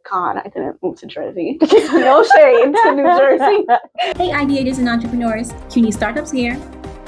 God, I didn't move to Jersey. No shade to New Jersey. Hey, ideators and entrepreneurs, CUNY Startups here.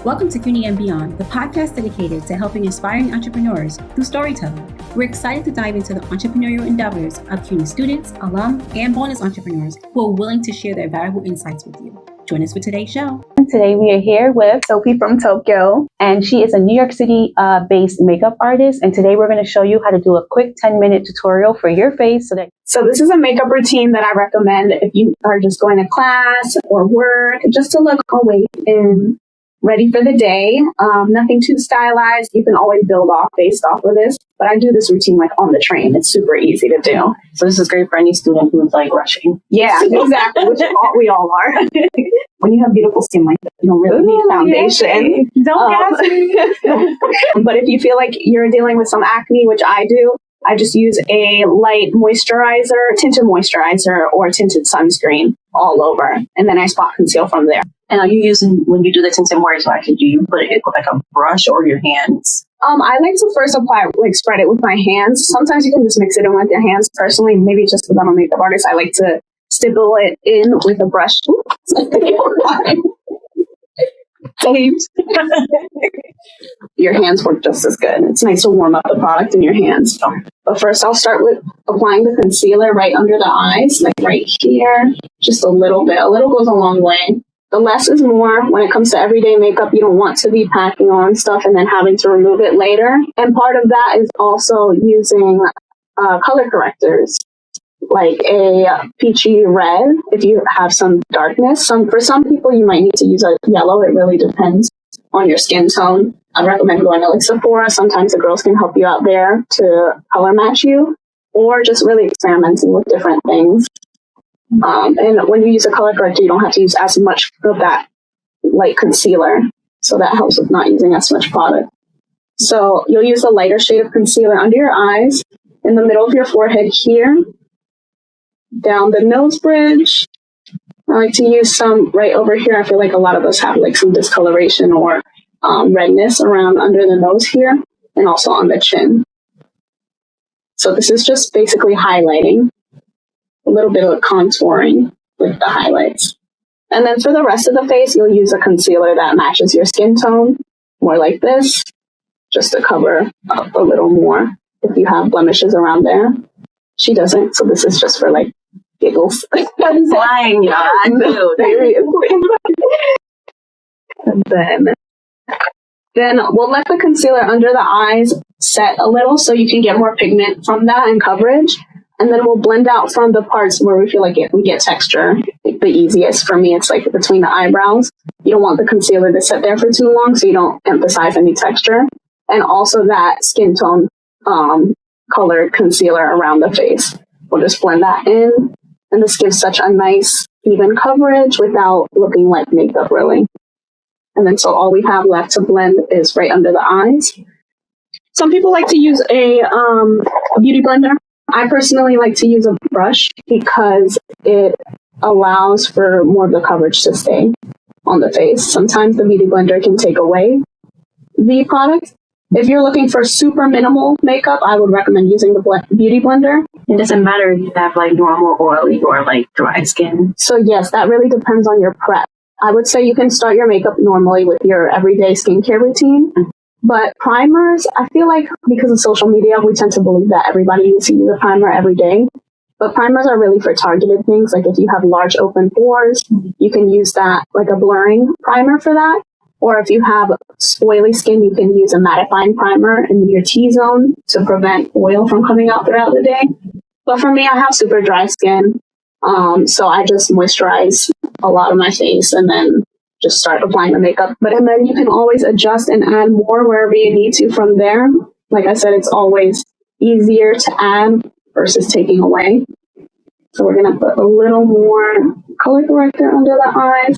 Welcome to CUNY and Beyond, the podcast dedicated to helping aspiring entrepreneurs through storytelling. We're excited to dive into the entrepreneurial endeavors of CUNY students, alum, and bonus entrepreneurs who are willing to share their valuable insights with you. Join us for today's show. Today we are here with Sophie from Tokyo, and she is a New York City based makeup artist. And today we're going to show you how to do a quick 10-minute tutorial for your face. So this is a makeup routine that I recommend if you are just going to class or work, just to look awake and ready for the day. Nothing too stylized. You can always build off based off of this. But I do this routine like on the train. It's super easy to do. So this is great for any student who's like rushing. Yeah, exactly. Which we all are. When you have beautiful skin like that, you don't really need foundation. Don't ask me. But if you feel like you're dealing with some acne, which I do, I just use a light moisturizer, tinted moisturizer, or tinted sunscreen all over. And then I spot conceal from there. And are you using, when you do the tinted moisturizer, do you put it with like a brush or your hands? I like to first apply, spread it with my hands. Sometimes you can just mix it in with your hands. Personally, maybe just because I'm a makeup artist, I like to stipple it in with a brush. Your hands work just as good. It's nice to warm up the product in your hands. But first, I'll start with applying the concealer right under the eyes, like right here. Just a little bit. A little goes a long way. The less is more. When it comes to everyday makeup, you don't want to be packing on stuff and then having to remove it later. And part of that is also using color correctors, like a peachy red if you have some darkness. For some people, you might need to use a yellow. It really depends on your skin tone. I'd recommend going to Sephora. Sometimes the girls can help you out there to color match you, or just really experimenting with different things. And when you use a color corrector, you don't have to use as much of that light concealer. So that helps with not using as much product. So you'll use a lighter shade of concealer under your eyes, in the middle of your forehead here, down the nose bridge. I like to use some right over here. I feel like a lot of us have some discoloration or redness around under the nose here, and also on the chin. So this is just basically highlighting. A little bit of contouring with the highlights. And then for the rest of the face, you'll use a concealer that matches your skin tone, more like this, just to cover up a little more if you have blemishes around there. She doesn't, so this is just for giggles. I'm lying, yeah, I do. And then we'll let the concealer under the eyes set a little so you can get more pigment from that and coverage. And then we'll blend out from the parts where we feel like we get texture. The easiest for me, it's between the eyebrows. You don't want the concealer to sit there for too long, so you don't emphasize any texture. And also that skin tone colored concealer around the face. We'll just blend that in. And this gives such a nice, even coverage without looking like makeup, really. And then so all we have left to blend is right under the eyes. Some people like to use a beauty blender. I personally like to use a brush because it allows for more of the coverage to stay on the face. Sometimes the beauty blender can take away the product. If you're looking for super minimal makeup, I would recommend using the beauty blender. It doesn't matter if you have normal oily or dry skin. So yes, that really depends on your prep. I would say you can start your makeup normally with your everyday skincare routine. But primers, I feel like because of social media, we tend to believe that everybody needs to use a primer every day. But primers are really for targeted things. Like if you have large open pores, you can use that, a blurring primer for that. Or if you have oily skin, you can use a mattifying primer in your T-zone to prevent oil from coming out throughout the day. But for me, I have super dry skin. So I just moisturize a lot of my face and then just start applying the makeup. And then you can always adjust and add more wherever you need to from there. Like I said, it's always easier to add versus taking away. So we're going to put a little more color corrector under the eyes.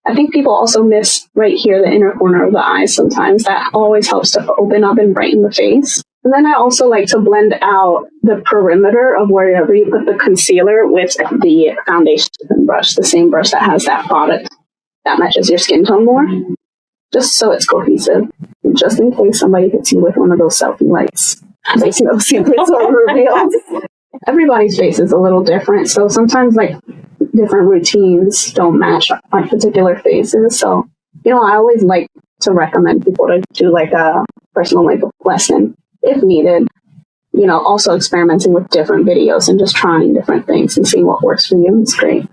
I think people also miss right here, the inner corner of the eyes sometimes. That always helps to open up and brighten the face. And then I also like to blend out the perimeter of wherever you put the concealer with the foundation brush, the same brush that has that product that matches your skin tone more, just so it's cohesive. And just in case somebody hits you with one of those selfie lights, there's no secrets are revealed. everybody's face is a little different. So sometimes like different routines don't match our particular faces. So, I always like to recommend people to do like a personal makeup lesson if needed. Also experimenting with different videos and just trying different things and seeing what works for you. It's great.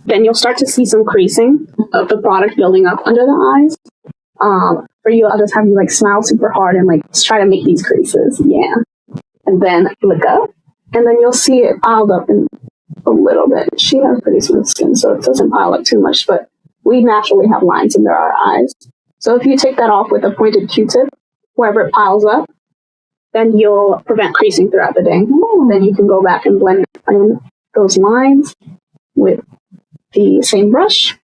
Then you'll start to see some creasing of the product building up under the eyes. For you, I'll just have you like smile super hard and like try to make these creases. Yeah. And then look up. And then you'll see it piled up in a little bit. She has pretty smooth skin, so it doesn't pile up too much, but we naturally have lines under our eyes. So if you take that off with a pointed Q-tip, wherever it piles up, then you'll prevent creasing throughout the day. Then you can go back and blend in those lines with the same brush.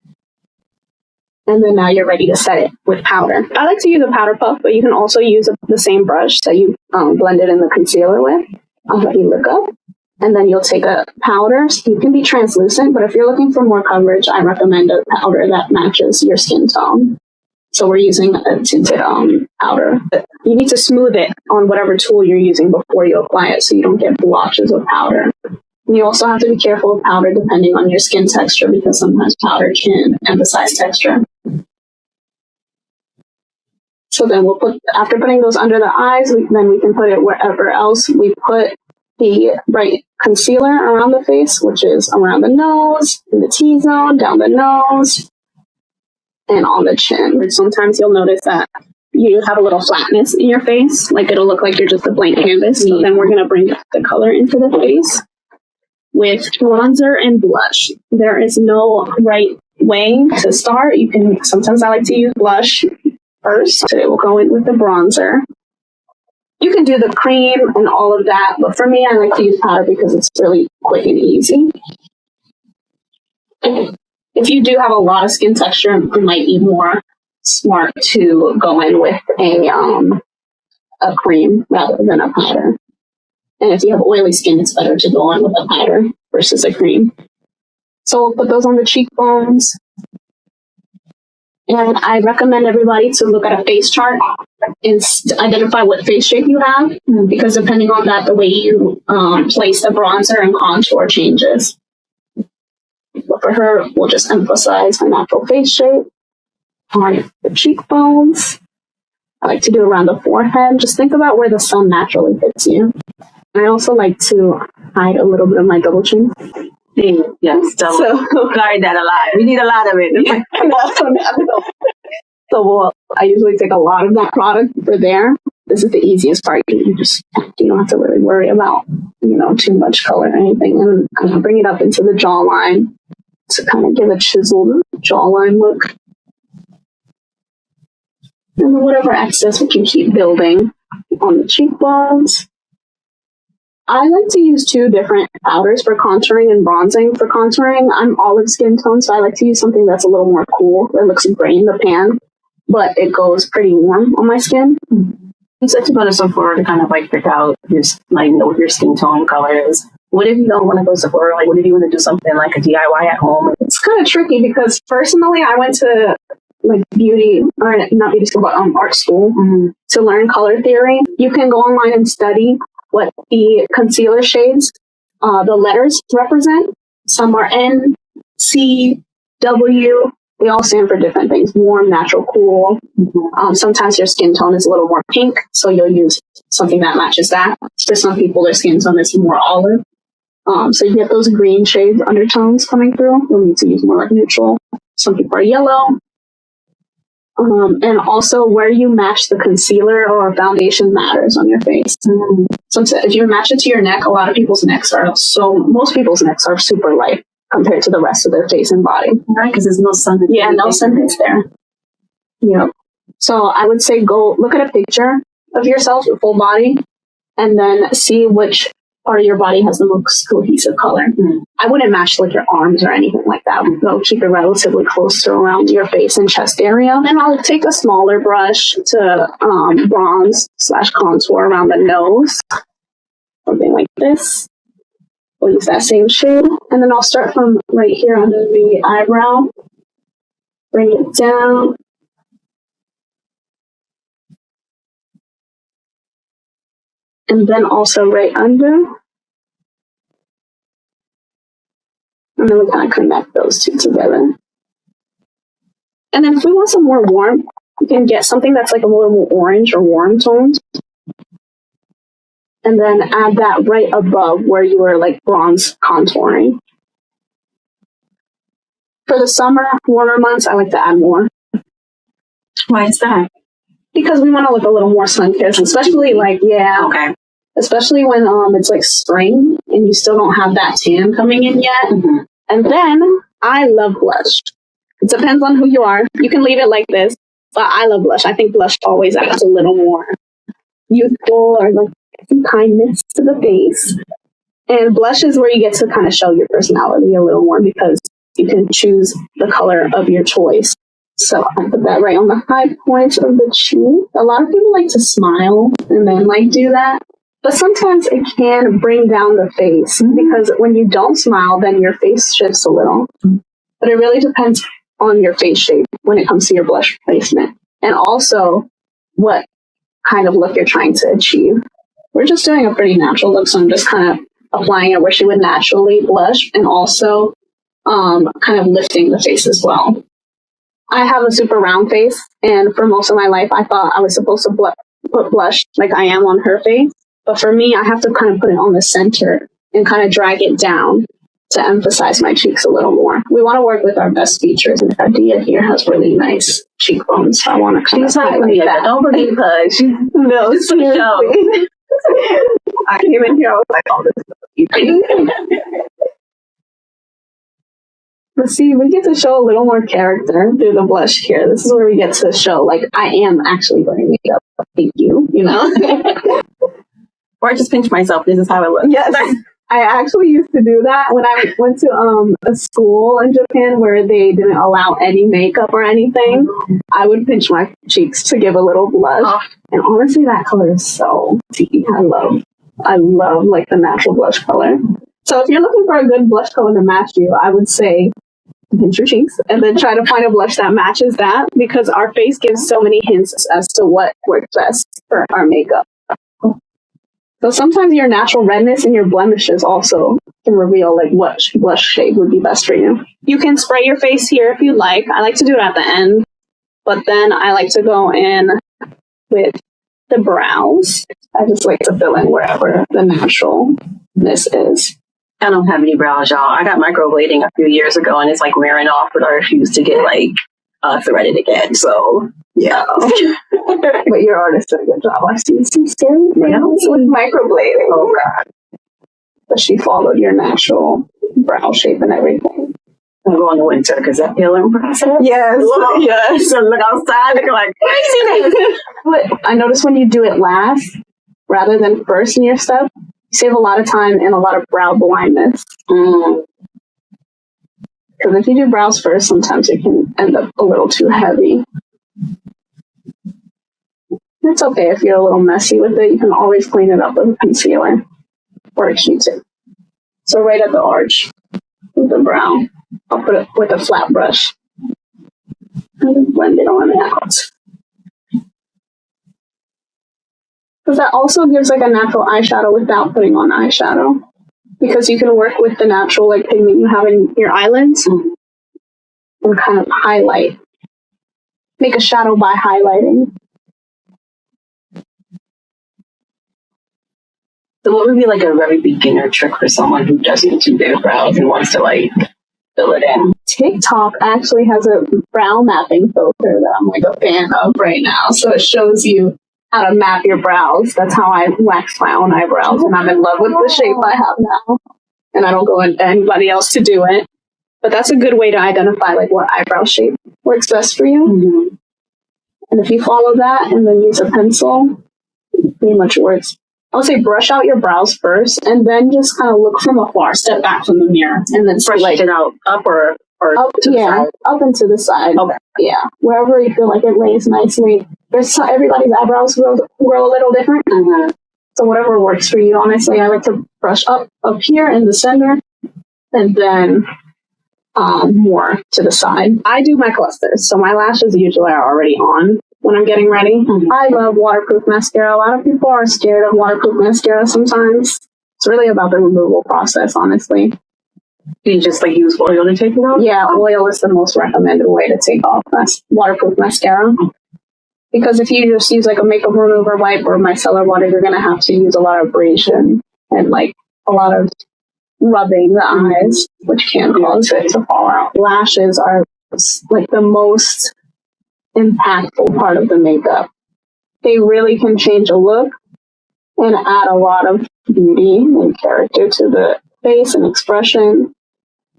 And then now you're ready to set it with powder. I like to use a powder puff, but you can also use the same brush that you blended in the concealer with. I'll let you look up. And then you'll take a powder. You can be translucent, but if you're looking for more coverage, I recommend a powder that matches your skin tone. So we're using a tinted powder. You need to smooth it on whatever tool you're using before you apply it so you don't get blotches of powder. And you also have to be careful with powder depending on your skin texture because sometimes powder can emphasize texture. So then after putting those under the eyes, then we can put it wherever else. We put the bright concealer around the face, which is around the nose, in the T-zone, down the nose, and on the chin. Sometimes you'll notice that you have a little flatness in your face, like it'll look like you're just a blank canvas. So then we're going to bring the color into the face with bronzer and blush. There is no right way to start. Sometimes I like to use blush first. Today we'll go in with the bronzer. You can do the cream and all of that, but for me, I like to use powder because it's really quick and easy. If you do have a lot of skin texture, it might be more smart to go in with a cream rather than a powder. And if you have oily skin, it's better to go in with a powder versus a cream. So we'll put those on the cheekbones. And I recommend everybody to look at a face chart and identify what face shape you have, because depending on that, the way you place the bronzer and contour changes. But for her, we'll just emphasize her natural face shape on the cheekbones. I like to do around the forehead. Just think about where the sun naturally hits you. And I also like to hide a little bit of my double chin. Yes, so guard that a lot. We need a lot of it. So I usually take a lot of that product for there. This is the easiest part. You don't have to really worry about, too much color or anything. And I'm going to bring it up into the jawline to kind of give a chiseled jawline look. And then whatever excess we can keep building on the cheekbones. I like to use 2 different powders for contouring and bronzing. For contouring, I'm olive skin tone, so I like to use something that's a little more cool. It looks great in the pan, but it goes pretty warm on my skin. You said to go to Sephora to kind of like pick out what your skin tone color is. What if you don't want to go to Sephora? Like, what if you want to do something like a DIY at home? It's kind of tricky because personally, I went to beauty, or not beauty school, but art school to learn color theory. You can go online and study what the concealer shades, the letters represent. Some are N, C, W. They all stand for different things. Warm, natural, cool. Sometimes your skin tone is a little more pink, so you'll use something that matches that. For some people, their skin tone is more olive. So you get those green shades, undertones coming through. You'll need to use more like neutral. Some people are yellow. And also where you match the concealer or foundation matters on your face. So if you match it to your neck, most people's necks are super light compared to the rest of their face and body. Right, because there's no sun. Yeah, no sun hits there. Yeah. So I would say go look at a picture of yourself, your full body, and then see which part of your body has the most cohesive color. I wouldn't match like your arms or anything like that. I'll keep it relatively close to around your face and chest area. And I'll take a smaller brush to bronze/contour around the nose. Something like this. We'll use that same shade. And then I'll start from right here under the eyebrow. Bring it down. And then also right under. And then we kind of connect those two together. And then if we want some more warmth, you can get something that's like a little more orange or warm toned. And then add that right above where you were like bronze contouring. For the summer, warmer months, I like to add more. Why is that? Because we want to look a little more sun-kissed, especially like, Okay. especially when it's like spring and you still don't have that tan coming in yet. Mm-hmm. And then I love blush. It depends on who you are. You can leave it like this, but I love blush. I think blush always adds a little more youthful or like some kindness to the face. And blush is where you get to kind of show your personality a little more because you can choose the color of your choice. So I put that right on the high point of the cheek. A lot of people like to smile and then like do that. But sometimes it can bring down the face because when you don't smile, then your face shifts a little. But it really depends on your face shape when it comes to your blush placement. And also what kind of look you're trying to achieve. We're just doing a pretty natural look, so I'm just kind of applying it where she would naturally blush and also kind of lifting the face as well. I have a super round face, and for most of my life, I thought I was supposed to put blush like I am on her face. But for me, I have to kind of put it on the center and kind of drag it down to emphasize my cheeks a little more. We want to work with our best features, and Adia here has really nice cheekbones, so I want to kind of highlight that. Don't believe her. She's No, just for seriously. I came in here, I was like, oh, this is But see, we get to show a little more character through the blush here. This is where we get to show, like, I am actually wearing makeup. Thank you, you know? Or I just pinch myself. This is how it looks. Yes. I actually used to do that when I went to a school in Japan where they didn't allow any makeup or anything. I would pinch my cheeks to give a little blush. Oh. And honestly, that color is so tea. I love like the natural blush color. So if you're looking for a good blush color to match you, I would say pinch your cheeks and then try to find a blush that matches that because our face gives so many hints as to what works best for our makeup. So sometimes your natural redness and your blemishes also can reveal like what blush shade would be best for you. You can spray your face here if you like. I like to do it at the end, but then I like to go in with the brows. I just like to fill in wherever the naturalness is. I don't have any brows, y'all. I got microblading a few years ago, and it's like wearing off, but I refuse to get like threaded again. So yeah. But your artist did a good job. I see some scary things with microblading. Oh god! But she followed your natural brow shape and everything. I'm going to winter because that healing process. Yes, yes. So look outside, looking like crazy. But I notice when you do it last rather than first in your step, you save a lot of time and a lot of brow blindness. Because if you do brows first, sometimes it can end up a little too heavy. It's okay if you're a little messy with it. You can always clean it up with a concealer or a Q-tip. So right at the arch with the brow, I'll put it with a flat brush and blend it on out. Because that also gives like a natural eyeshadow without putting on eyeshadow. Because you can work with the natural like pigment you have in your eyelids and kind of highlight. Make a shadow by highlighting. So what would be like a very beginner trick for someone who doesn't do their brows and wants to like fill it in? TikTok actually has a brow mapping filter that I'm like a fan of right now. So it shows you how to map your brows. That's how I wax my own eyebrows, and I'm in love with the shape I have now. And I don't go into anybody else to do it. But that's a good way to identify like what eyebrow shape works best for you. Mm-hmm. And if you follow that and then use a pencil, it pretty much works. I would say brush out your brows first, and then just kind of look from afar, step back from the mirror, and then brush it out up or up to the side? Up and to the side. Okay. Yeah, wherever you feel like it lays nicely. Everybody's eyebrows grow a little different. Mm-hmm. So whatever works for you, honestly. I like to brush up here in the center, and then more to the side. I do my clusters, so my lashes usually are already on when I'm getting ready. Mm-hmm. I love waterproof mascara. A lot of people are scared of waterproof mascara sometimes. It's really about the removal process, honestly. Do you just like use oil to take it off? Yeah, oil is the most recommended way to take off waterproof mascara. Because if you just use like a makeup remover wipe or micellar water, you're going to have to use a lot of abrasion and like a lot of rubbing the eyes, which can cause it to fall out. Lashes are like the most impactful part of the makeup. They really can change a look and add a lot of beauty and character to the face and expression,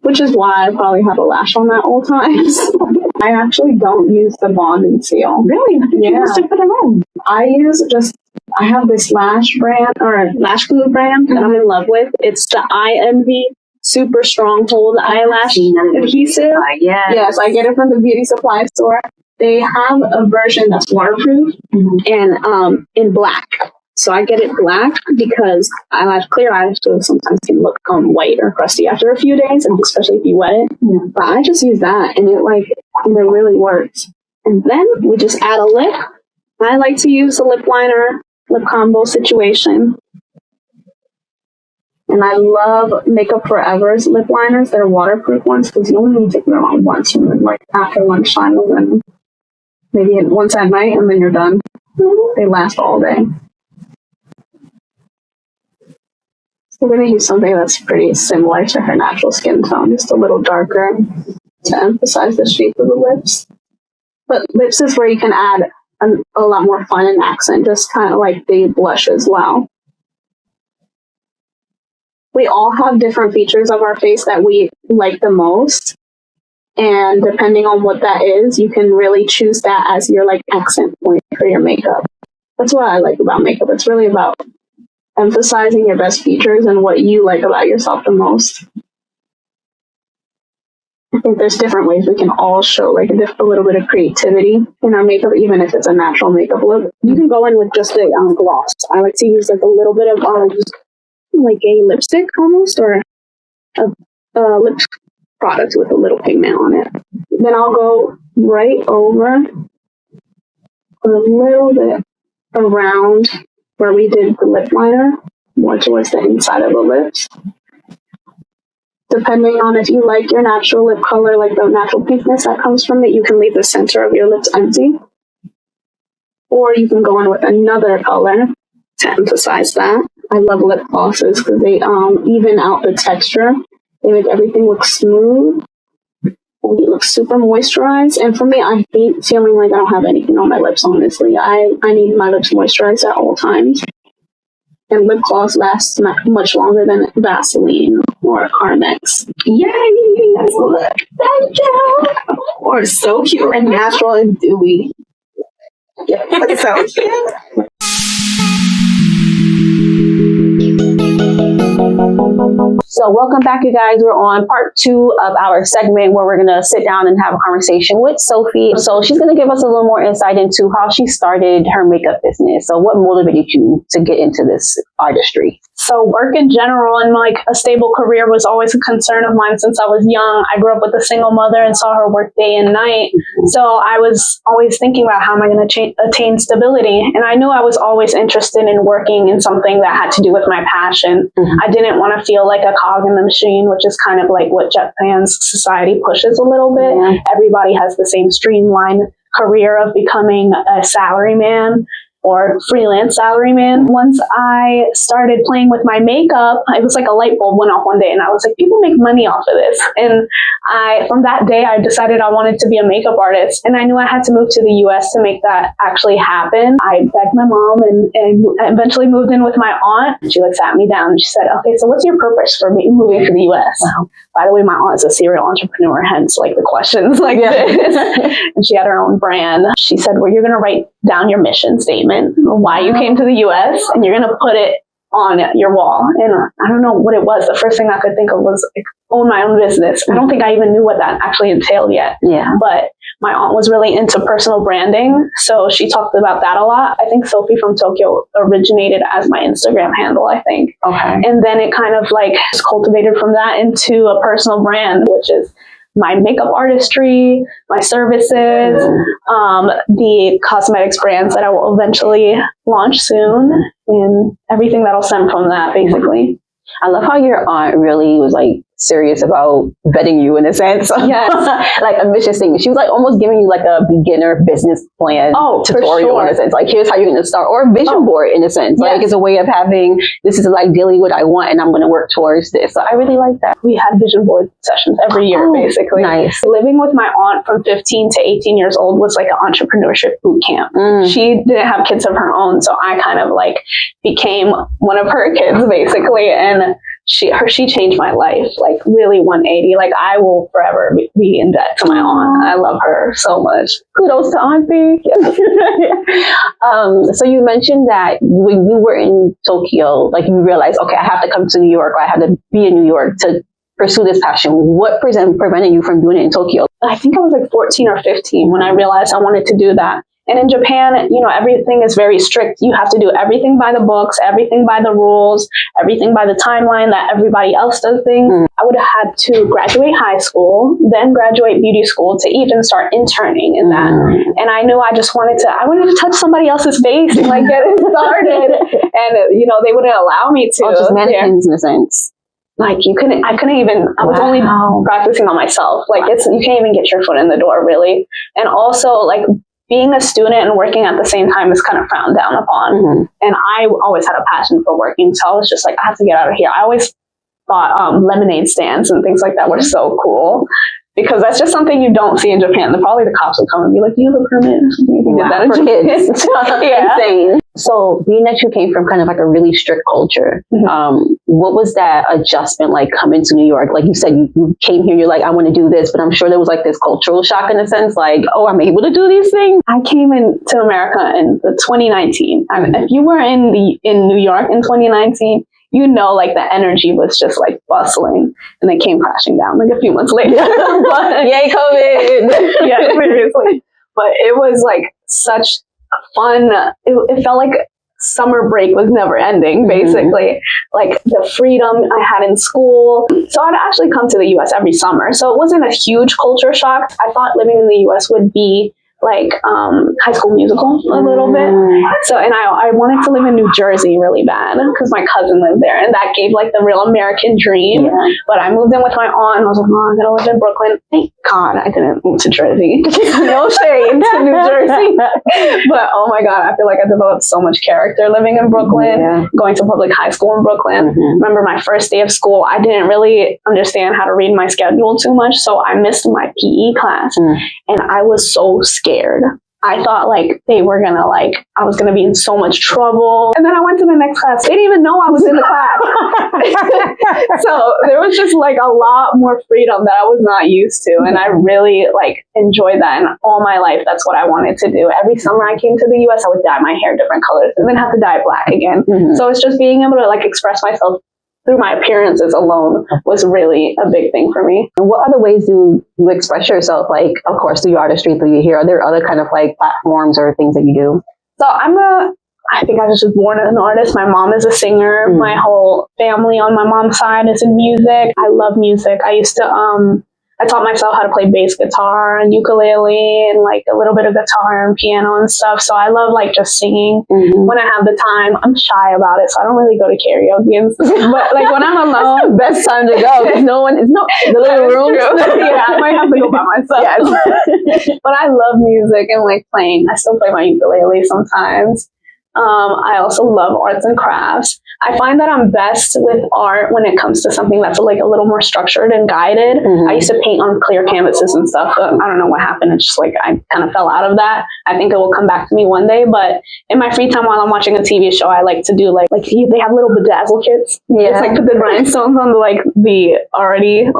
which is why I probably have a lash on at all times. I actually don't use the bond and seal. Really? Yeah. You put it on. I have this lash glue brand that I'm in love with. It's the Eye Envy Super Stronghold Eyelash Adhesive. Yes, I get it from the beauty supply store. They have a version that's waterproof and in black. So I get it black because clear eyelashes sometimes can look white or crusty after a few days, and especially if you wet it. Yeah. But I just use that, and it really works. And then we just add a lip. I like to use a lip liner, lip combo situation. And I love Makeup Forever's lip liners. They're waterproof ones because you only need to take them on once, and then like after lunchtime, and then maybe once at night, and then you're done. They last all day. We're going to use something that's pretty similar to her natural skin tone, just a little darker to emphasize the shape of the lips. But lips is where you can add a lot more fun and accent, just kind of like the blush as well. We all have different features of our face that we like the most. And depending on what that is, you can really choose that as your like accent point for your makeup. That's what I like about makeup. It's really about emphasizing your best features and what you like about yourself the most. I think there's different ways we can all show like a little bit of creativity in our makeup, even if it's a natural makeup look. You can go in with just a gloss. I like to use like a little bit of like a lipstick almost, or a lip product with a little pigment on it. Then I'll go right over a little bit around where we did the lip liner, more towards the inside of the lips. Depending on if you like your natural lip color, like the natural pinkness that comes from it, you can leave the center of your lips empty. Or you can go in with another color to emphasize that. I love lip glosses because they even out the texture. They make everything look smooth. And it looks super moisturized. And for me, I hate feeling like I don't have anything on my lips, honestly. I need my lips moisturized at all times. And lip gloss lasts much longer than Vaseline or Carmex. Yay! Look, thank you! Or so cute and natural and dewy. Yeah, it's so cute. So welcome back, you guys. We're on part 2 of our segment where we're going to sit down and have a conversation with Sophie. So she's going to give us a little more insight into how she started her makeup business. So what motivated you to get into this artistry? So work in general and like a stable career was always a concern of mine since I was young. I grew up with a single mother and saw her work day and night. So I was always thinking about how am I going to attain stability. And I knew I was always interested in working in something that had to do with my passion. I didn't want to feel like a cog in the machine, which is kind of like what Japan's society pushes a little bit. Yeah. Everybody has the same streamlined career of becoming a salaryman or freelance salaryman. Once I started playing with my makeup, it was like a light bulb went off one day and I was like, people make money off of this. And from that day, I decided I wanted to be a makeup artist. And I knew I had to move to the US to make that actually happen. I begged my mom and eventually moved in with my aunt. She sat me down and she said, okay, so what's your purpose for moving to the US? Wow. By the way, my aunt is a serial entrepreneur, hence like the questions like this. And she had her own brand. She said, well, you're going to write down your mission statement, why you came to the US, and you're going to put it on your wall. And I don't know what it was. The first thing I could think of was own my own business. I don't think I even knew what that actually entailed yet. Yeah. But my aunt was really into personal branding, so she talked about that a lot. I think Sophie from Tokyo originated as my Instagram handle, I think. Okay. And then it kind of just cultivated from that into a personal brand, which is my makeup artistry, my services, the cosmetics brands that I will eventually launch soon, and everything that'll stem from that, basically. I love how your aunt really was serious about vetting you in a sense. Yes. Like a mission statement. She was like almost giving you like a beginner business plan tutorial in a sense. Like here's how you're going to start, or a vision board in a sense. Like it's a way of having, this is ideally what I want and I'm going to work towards this. So I really like that. We had vision board sessions every year, basically. Nice. Living with my aunt from 15 to 18 years old was like an entrepreneurship boot camp. She didn't have kids of her own, so I kind of like became one of her kids basically, and she changed my life, like really 180. Like I will forever be in debt to my aunt. I love her so much. Kudos to Auntie. So you mentioned that when you were in Tokyo, like you realized, okay, I have to come to New York, or I have to be in New York to pursue this passion. What prevented you from doing it in Tokyo? I think I was like 14 or 15 when I realized I wanted to do that. And in Japan, you know, everything is very strict. You have to do everything by the books, everything by the rules, everything by the timeline that everybody else does things. I would have had to graduate high school, then graduate beauty school to even start interning in that. And I knew I wanted to touch somebody else's face and like get it started. And, you know, they wouldn't allow me to. Oh, just mannequins in a sense. Like I was only practicing on myself. Like you can't even get your foot in the door really. And also like, being a student and working at the same time is kind of frowned down upon. And I always had a passion for working. So I was just like, I have to get out of here. I always thought lemonade stands and things like that were so cool, because that's just something you don't see in Japan. Probably the cops would come and be like, do you have a permit? You did that in Japan. Insane. So being that you came from kind of like a really strict culture, what was that adjustment like coming to New York? Like you said, you came here, you're like, I want to do this, but I'm sure there was like this cultural shock in a sense, like, oh, I'm able to do these things. I came into America in 2019. If you were in New York in 2019, you know, like the energy was just like bustling, and they came crashing down like a few months later. But, yay, COVID. Yeah, seriously. But it was like such fun. It felt like summer break was never ending, basically. Like the freedom I had in school. So I'd actually come to the US every summer. So it wasn't a huge culture shock. I thought living in the US would be like High School Musical a little bit. So, and I wanted to live in New Jersey really bad because my cousin lived there, and that gave like the real American dream. But I moved in with my aunt, and I was like, oh, I gotta live in Brooklyn. Thank God I didn't move to Jersey. No shade to New Jersey. But oh my God, I feel like I developed so much character living in Brooklyn, going to public high school in Brooklyn. Remember my first day of school, I didn't really understand how to read my schedule too much, so I missed my PE class, and I was so scared. I thought like they were gonna I was gonna be in so much trouble. And then I went to the next class. They didn't even know I was in the class. So there was just like a lot more freedom that I was not used to. And I really enjoyed that. And all my life, that's what I wanted to do. Every summer I came to the US, I would dye my hair different colors and then have to dye it black again. So it's just being able to express myself through my appearances alone was really a big thing for me. And what other ways do you express yourself? Like, of course, through your artistry, through your hair. Are there other kind of platforms or things that you do? So I think I was just born an artist. My mom is a singer. My whole family on my mom's side is in music. I love music. I used to, I taught myself how to play bass guitar and ukulele and a little bit of guitar and piano and stuff. So I love just singing when I have the time. I'm shy about it, so I don't really go to karaoke and stuff. But when I'm alone, best time to go because the little rooms. Yeah, I might have to go by myself. Yes. But I love music and playing. I still play my ukulele sometimes. I also love arts and crafts. I find that I'm best with art when it comes to something that's a little more structured and guided. I used to paint on clear canvases and stuff, but I don't know what happened. It's just I kind of fell out of that. I think it will come back to me one day, but in my free time while I'm watching a TV show, I like to do they have little bedazzle kits. Just put the rhinestones on the already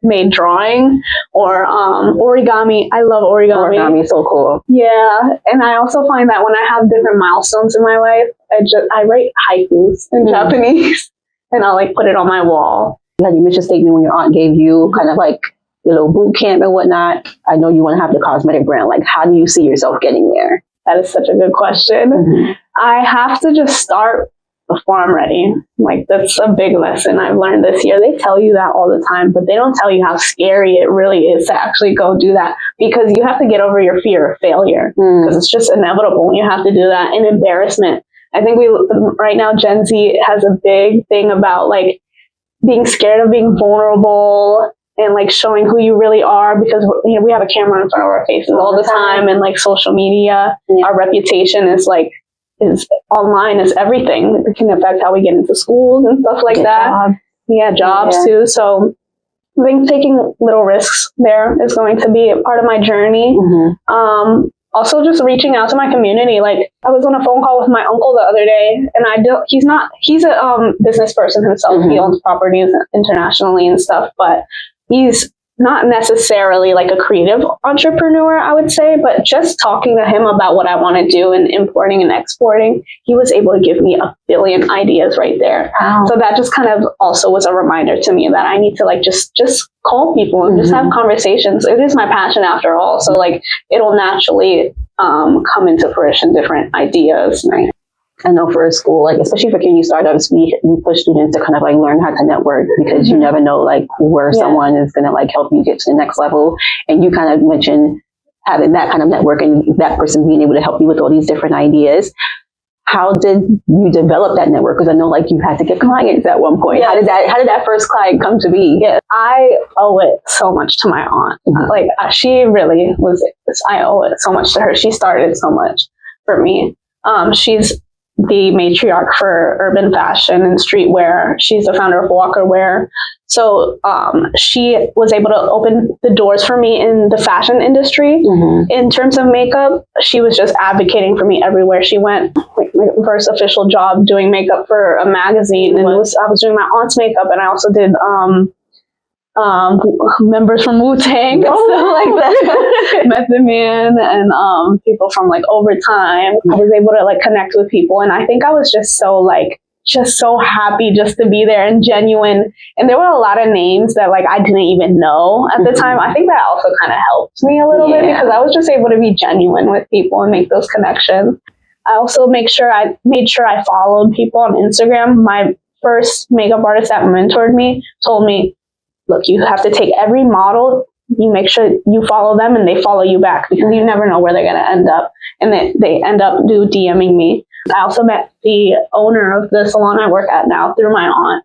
made drawing, or origami. I love origami. Origami is so cool. Yeah, and I also find that when I have different milestones in my life, I write haikus in Japanese, and I'll put it on my wall. Yeah, you mentioned statement when your aunt gave you kind of your little boot camp and whatnot. I know you want to have the cosmetic brand. How do you see yourself getting there? That is such a good question. I have to just start before I'm ready. That's a big lesson I've learned this year. They tell you that all the time, but they don't tell you how scary it really is to actually go do that, because you have to get over your fear of failure, because it's just inevitable when you have to do that, and embarrassment. I think right now Gen Z has a big thing about being scared of being vulnerable and like showing who you really are, because we have a camera in front of our faces all the time, and like social media, our reputation is online is everything. It can affect how we get into schools and stuff like that. Jobs too. So I think taking little risks there is going to be a part of my journey. Also just reaching out to my community. Like, I was on a phone call with my uncle the other day, and he's a business person himself. He owns properties internationally and stuff, but he's not necessarily like a creative entrepreneur, I would say, but just talking to him about what I want to do in importing and exporting, he was able to give me a billion ideas right there. Wow. So that just kind of also was a reminder to me that I need to like just call people and just have conversations. It is my passion after all. So like it'll naturally come into fruition, different ideas. Right. I know for a school, like especially for CUNY startups, we push students to kind of like learn how to network, because you never know like where someone is going to like help you get to the next level. And you kind of mentioned having that kind of network and that person being able to help you with all these different ideas. How did you develop that network? Because I know like you had to get clients at one point. How did that first client come to be? Yeah, I owe it so much to my aunt. Like she really was. I owe it so much to her. She started so much for me. She's the matriarch for urban fashion and streetwear. She's the founder of Walker Wear. So she was able to open the doors for me in the fashion industry. In terms of makeup, she was just advocating for me everywhere she went. Like my first official job doing makeup for a magazine, and I was doing my aunt's makeup, and I also did members from Wu-Tang and stuff like that. Method Man and people from like Overtime. I was able to like connect with people, and I think I was just so happy just to be there and genuine. And there were a lot of names that like I didn't even know at the time. I think that also kind of helped me a little bit, because I was just able to be genuine with people and make those connections. I also made sure I followed people on Instagram. My first makeup artist that mentored me told me, look, you have to take every model, you make sure you follow them and they follow you back, because you never know where they're going to end up. And they end up DMing me. I also met the owner of the salon I work at now through my aunt.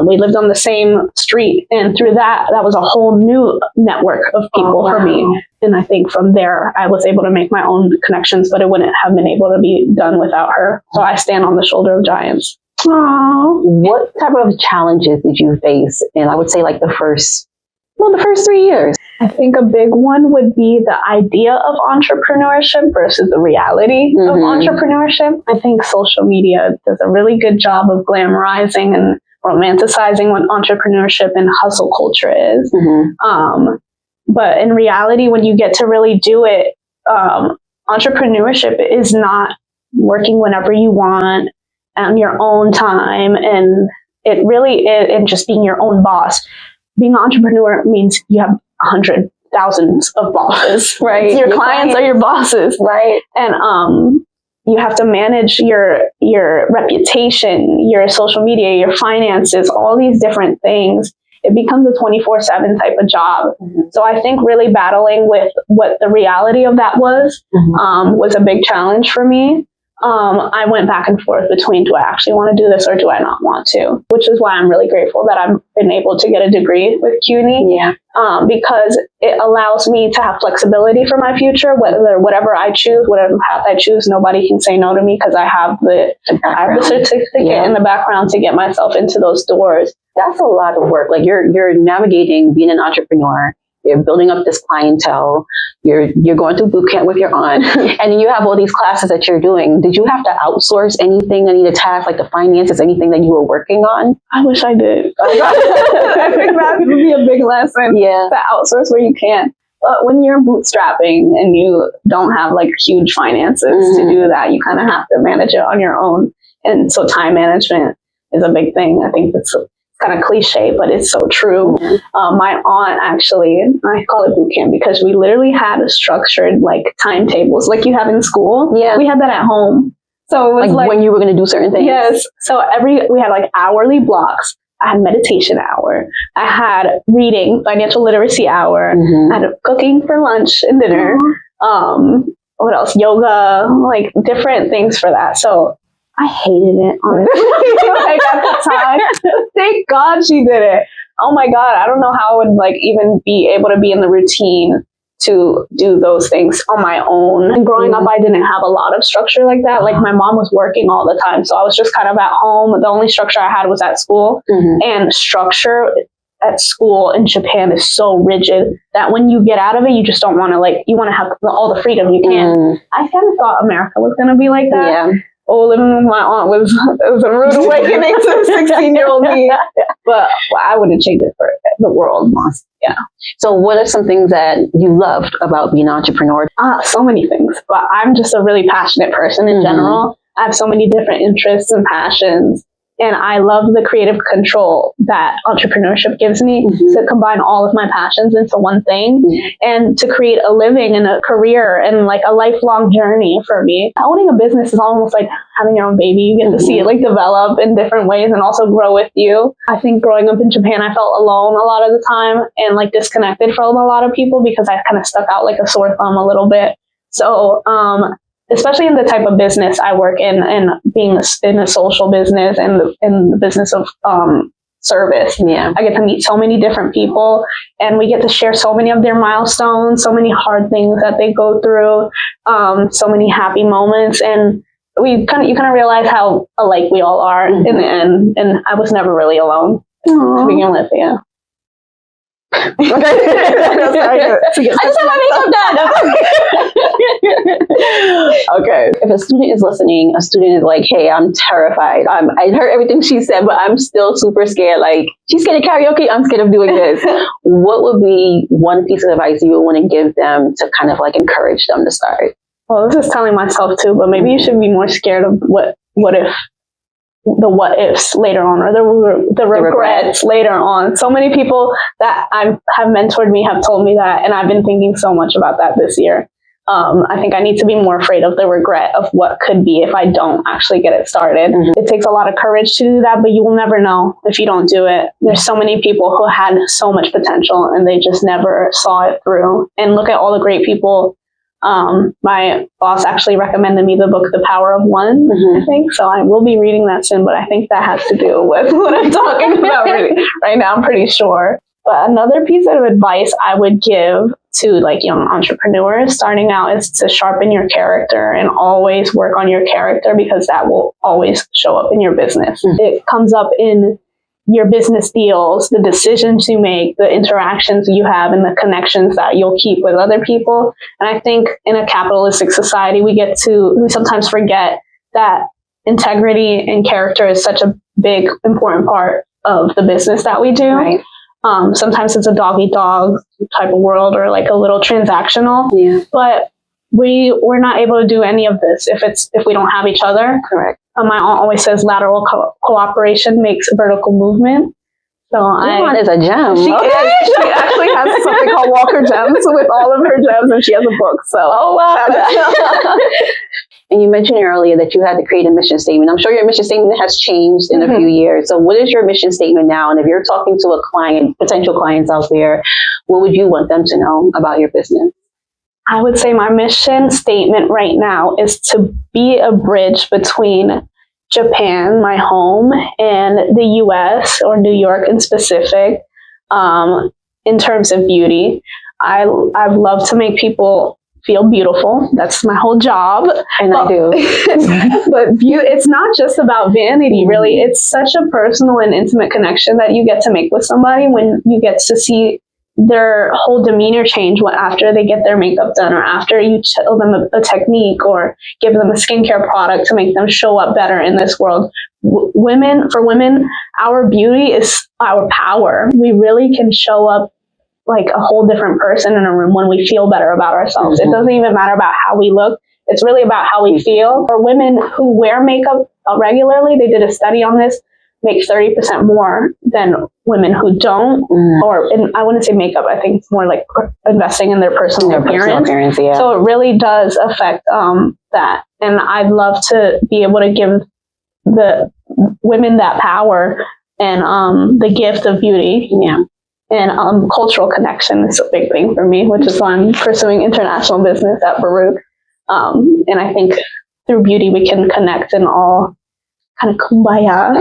We lived on the same street, and through that was a whole new network of people for me. And I think from there, I was able to make my own connections, but it wouldn't have been able to be done without her. So I stand on the shoulder of giants. Aww. What type of challenges did you face? And I would say like the first 3 years. I think a big one would be the idea of entrepreneurship versus the reality of entrepreneurship. I think social media does a really good job of glamorizing and romanticizing what entrepreneurship and hustle culture is. But in reality, when you get to really do it, entrepreneurship is not working whenever you want on your own time, and it really is, and just being your own boss. Being an entrepreneur means you have 100,000 of bosses, right? Your clients are your bosses, right? And you have to manage your reputation, your social media, your finances, all these different things. It becomes a 24/7 type of job. So I think really battling with what the reality of that was a big challenge for me. I went back and forth between, do I actually want to do this or do I not want to? Which is why I'm really grateful that I've been able to get a degree with CUNY. Because it allows me to have flexibility for my future, whatever I choose, whatever path I choose, nobody can say no to me, because I have the certificate in the background to get myself into those doors. That's a lot of work. Like you're navigating being an entrepreneur. You're building up this clientele. You're going through boot camp with your aunt, and then you have all these classes that you're doing. Did you have to outsource anything, any of the tasks, like the finances, anything that you were working on? I wish I did. I think that would be a big lesson. To outsource where you can. But when you're bootstrapping and you don't have like huge finances to do that, you kind of have to manage it on your own. And so time management is a big thing. I think that's kind of cliche, but it's so true. My aunt actually, I call it boot camp because we literally had a structured like timetables like you have in school. We had that at home. So it was like when you were going to do certain things. Yes. So we had like hourly blocks. I had meditation hour. I had reading, financial literacy hour. I had cooking for lunch and dinner. What else? Yoga, like different things for that. So I hated it, honestly. Like at the time. Thank God she did it. Oh my God, I don't know how I would like even be able to be in the routine to do those things on my own. And growing up, I didn't have a lot of structure like that. Like my mom was working all the time, so I was just kind of at home. The only structure I had was at school, and structure at school in Japan is so rigid that when you get out of it, you just don't want to you want to have all the freedom you can. I kind of thought America was going to be like that. Yeah. Oh, living with my aunt was a rude awakening to a 16-year-old me. But I wouldn't change it for the world. Yeah. So what are some things that you loved about being an entrepreneur? So many things. But I'm just a really passionate person in general. I have so many different interests and passions. And I love the creative control that entrepreneurship gives me to combine all of my passions into one thing and to create a living and a career and like a lifelong journey for me. Owning a business is almost like having your own baby. You get to see it like develop in different ways and also grow with you. I think growing up in Japan, I felt alone a lot of the time and like disconnected from a lot of people because I kind of stuck out like a sore thumb a little bit. So, especially in the type of business I work in and being in a social business and in the business of service. Yeah. I get to meet so many different people and we get to share so many of their milestones, so many hard things that they go through, so many happy moments. And you kind of realize how alike we all are in the end. And I was never really alone to begin with. Yeah. I just have my makeup done. Okay. If a student is listening, a student is like, hey, I'm terrified. I heard everything she said, but I'm still super scared. Like, she's scared of karaoke. I'm scared of doing this. What would be one piece of advice you would want to give them to kind of like encourage them to start? Well, this is telling myself too, but maybe you should be more scared of what if. The what ifs later on, or the regrets later on. So many people that have mentored me have told me that, and I've been thinking so much about that this year. I think I need to be more afraid of the regret of what could be if I don't actually get it started. It takes a lot of courage to do that, but you will never know if you don't do it. There's so many people who had so much potential and they just never saw it through. And look at all the great people. My boss actually recommended me the book, The Power of One, I think. So I will be reading that soon, but I think that has to do with what I'm talking about right now, I'm pretty sure. But another piece of advice I would give to like young entrepreneurs starting out is to sharpen your character and always work on your character because that will always show up in your business. It comes up in your business deals, the decisions you make, the interactions you have, and the connections that you'll keep with other people. And I think in a capitalistic society, we sometimes forget that integrity and character is such a big, important part of the business that we do. Right. Sometimes it's a dog-eat-dog type of world or like a little transactional. Yeah. But we're not able to do any of this if we don't have each other. Correct. My aunt always says lateral cooperation makes vertical movement. So Your aunt is a gem. She actually has something called Walker Gems with all of her gems, and she has a book. So wow. And you mentioned earlier that you had to create a mission statement. I'm sure your mission statement has changed in a few years. So what is your mission statement now? And if you're talking to a client, potential clients out there, what would you want them to know about your business? I would say my mission statement right now is to be a bridge between Japan, my home, and the US or New York in specific, in terms of beauty. I love to make people feel beautiful. That's my whole job. And I do. But it's not just about vanity, really. It's such a personal and intimate connection that you get to make with somebody when you get to see their whole demeanor change after they get their makeup done or after you tell them a technique or give them a skincare product to make them show up better in this world. For women, our beauty is our power. We really can show up like a whole different person in a room when we feel better about ourselves. It doesn't even matter about how we look. It's really about how we feel. For women who wear makeup regularly, they did a study on this, make 30% more than women who don't, I wouldn't say makeup. I think it's more like investing in their personal appearance. Yeah. So it really does affect that. And I'd love to be able to give the women that power and the gift of beauty. Yeah. And cultural connection is a big thing for me, which is why I'm pursuing international business at Baruch. And I think through beauty, we can connect in all kind of kumbaya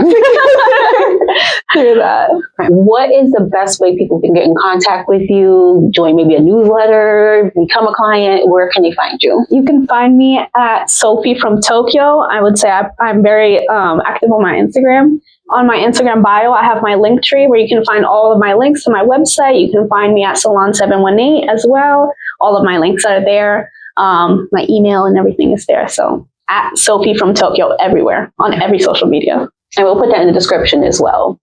through that. What is the best way people can get in contact with you? Join maybe a newsletter, become a client? Where can they find you? You can find me at Sophie from Tokyo. I would say I'm very active on my Instagram. On my Instagram bio, I have my link tree where you can find all of my links to my website. You can find me at Salon 718 as well. All of my links are there. My email and everything is there. So at Sophie from Tokyo everywhere on every social media. And we'll put that in the description as well.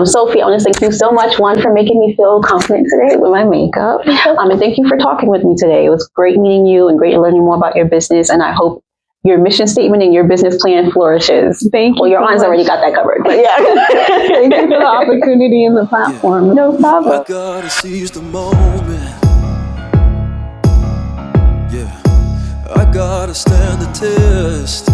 Sophie, I want to thank you so much, one, for making me feel confident today with my makeup. And thank you for talking with me today. It was great meeting you and great learning more about your business. And I hope your mission statement and your business plan flourishes. Thank you. Well, your aunt's already got that covered. But yeah. Thank you for the opportunity and the platform. No problem. I gotta seize the moment. Yeah. I gotta stand the test.